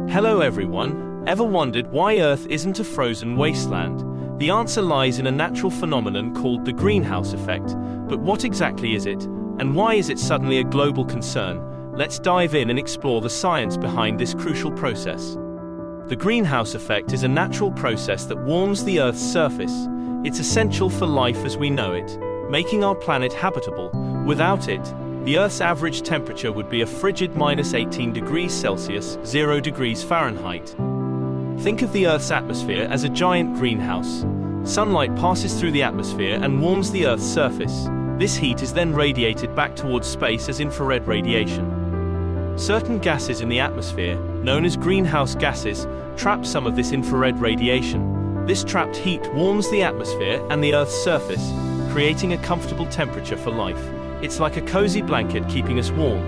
Hello everyone, ever wondered why Earth isn't a frozen wasteland? The answer lies in a natural phenomenon called the greenhouse effect. But what exactly is it, and why is it suddenly a global concern? Let's dive in and explore the science behind this crucial process. The greenhouse effect is a natural process that warms the Earth's surface. It's essential for life as we know it, making our planet habitable. Without it, the Earth's average temperature would be a frigid -18 degrees Celsius, 0 degrees Fahrenheit. Think of the Earth's atmosphere as a giant greenhouse. Sunlight passes through the atmosphere and warms the Earth's surface. This heat is then radiated back towards space as infrared radiation. Certain gases in the atmosphere, known as greenhouse gases, trap some of this infrared radiation. This trapped heat warms the atmosphere and the Earth's surface, creating a comfortable temperature for life. It's like a cozy blanket keeping us warm.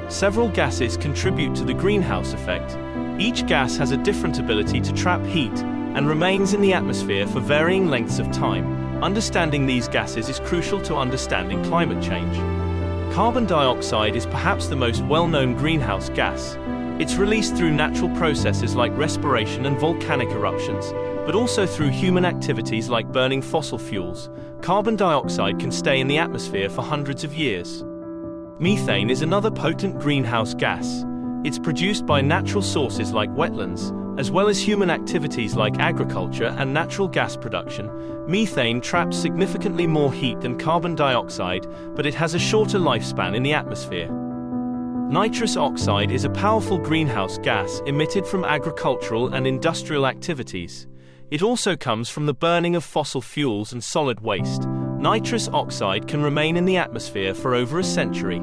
Several gases contribute to the greenhouse effect. Each gas has a different ability to trap heat and remains in the atmosphere for varying lengths of time. Understanding these gases is crucial to understanding climate change. Carbon dioxide is perhaps the most well-known greenhouse gas. It's released through natural processes like respiration and volcanic eruptions, but also through human activities like burning fossil fuels. Carbon dioxide can stay in the atmosphere for hundreds of years. Methane is another potent greenhouse gas. It's produced by natural sources like wetlands, as well as human activities like agriculture and natural gas production. Methane traps significantly more heat than carbon dioxide, but it has a shorter lifespan in the atmosphere. Nitrous oxide is a powerful greenhouse gas emitted from agricultural and industrial activities. It also comes from the burning of fossil fuels and solid waste. Nitrous oxide can remain in the atmosphere for over a century.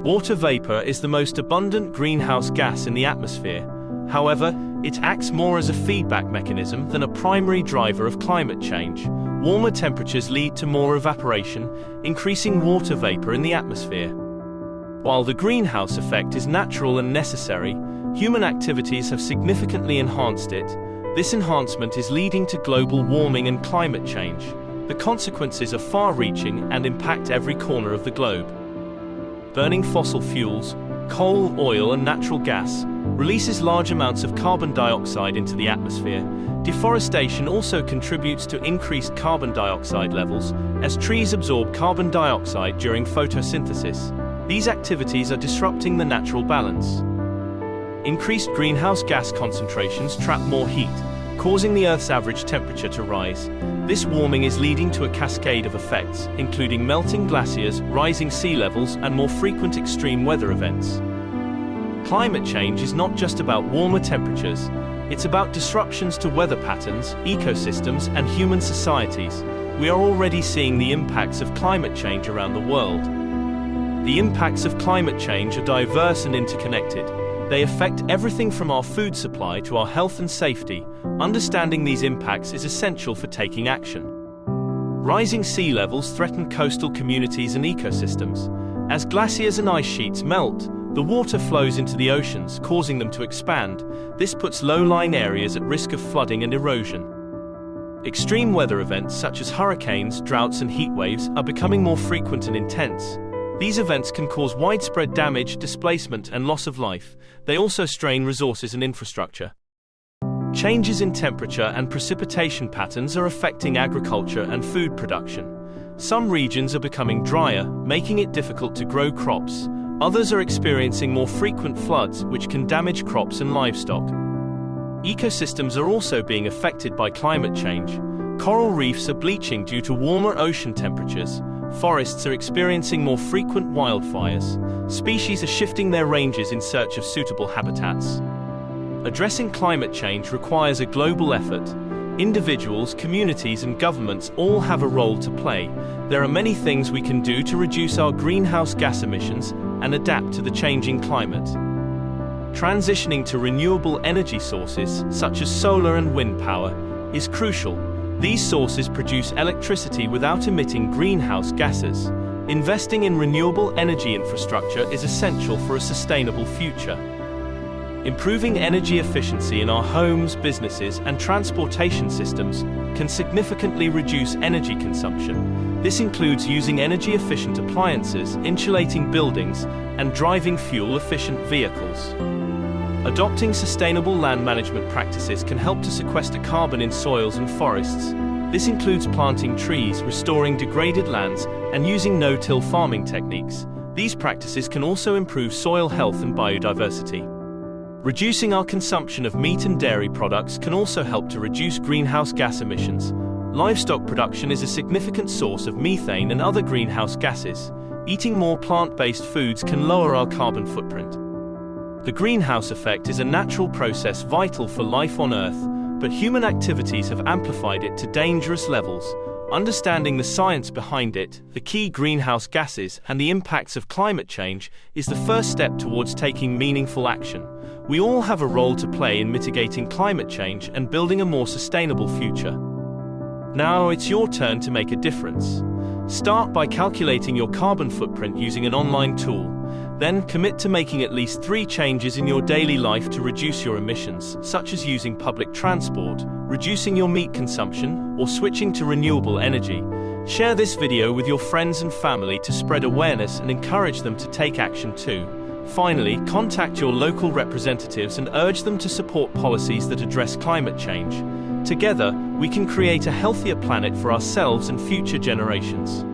Water vapor is the most abundant greenhouse gas in the atmosphere. However, it acts more as a feedback mechanism than a primary driver of climate change. Warmer temperatures lead to more evaporation, increasing water vapor in the atmosphere. While the greenhouse effect is natural and necessary, human activities have significantly enhanced it. This enhancement is leading to global warming and climate change. The consequences are far-reaching and impact every corner of the globe. Burning fossil fuels, coal, oil, and natural gas releases large amounts of carbon dioxide into the atmosphere. Deforestation also contributes to increased carbon dioxide levels, as trees absorb carbon dioxide during photosynthesis. These activities are disrupting the natural balance. Increased greenhouse gas concentrations trap more heat, causing the Earth's average temperature to rise. This warming is leading to a cascade of effects, including melting glaciers, rising sea levels, and more frequent extreme weather events. Climate change is not just about warmer temperatures, it's about disruptions to weather patterns, ecosystems, and human societies. We are already seeing the impacts of climate change around the world. The impacts of climate change are diverse and interconnected. They affect everything from our food supply to our health and safety. Understanding these impacts is essential for taking action. Rising sea levels threaten coastal communities and ecosystems. As glaciers and ice sheets melt, the water flows into the oceans, causing them to expand. This puts low-lying areas at risk of flooding and erosion. Extreme weather events such as hurricanes, droughts, and heat waves are becoming more frequent and intense. These events can cause widespread damage, displacement, and loss of life. They also strain resources and infrastructure. Changes in temperature and precipitation patterns are affecting agriculture and food production. Some regions are becoming drier, making it difficult to grow crops. Others are experiencing more frequent floods, which can damage crops and livestock. Ecosystems are also being affected by climate change. Coral reefs are bleaching due to warmer ocean temperatures. Forests are experiencing more frequent wildfires. Species are shifting their ranges in search of suitable habitats. Addressing climate change requires a global effort. Individuals, communities, and governments all have a role to play. There are many things we can do to reduce our greenhouse gas emissions and adapt to the changing climate. Transitioning to renewable energy sources, such as solar and wind power, is crucial. These sources produce electricity without emitting greenhouse gases. Investing in renewable energy infrastructure is essential for a sustainable future. Improving energy efficiency in our homes, businesses, and transportation systems can significantly reduce energy consumption. This includes using energy-efficient appliances, insulating buildings, and driving fuel-efficient vehicles. Adopting sustainable land management practices can help to sequester carbon in soils and forests. This includes planting trees, restoring degraded lands, and using no-till farming techniques. These practices can also improve soil health and biodiversity. Reducing our consumption of meat and dairy products can also help to reduce greenhouse gas emissions. Livestock production is a significant source of methane and other greenhouse gases. Eating more plant-based foods can lower our carbon footprint. The greenhouse effect is a natural process vital for life on Earth, but human activities have amplified it to dangerous levels. Understanding the science behind it, the key greenhouse gases, and the impacts of climate change is the first step towards taking meaningful action. We all have a role to play in mitigating climate change and building a more sustainable future. Now it's your turn to make a difference. Start by calculating your carbon footprint using an online tool. Then commit to making at least 3 changes in your daily life to reduce your emissions, such as using public transport, reducing your meat consumption, or switching to renewable energy. Share this video with your friends and family to spread awareness and encourage them to take action too. Finally, contact your local representatives and urge them to support policies that address climate change. Together, we can create a healthier planet for ourselves and future generations.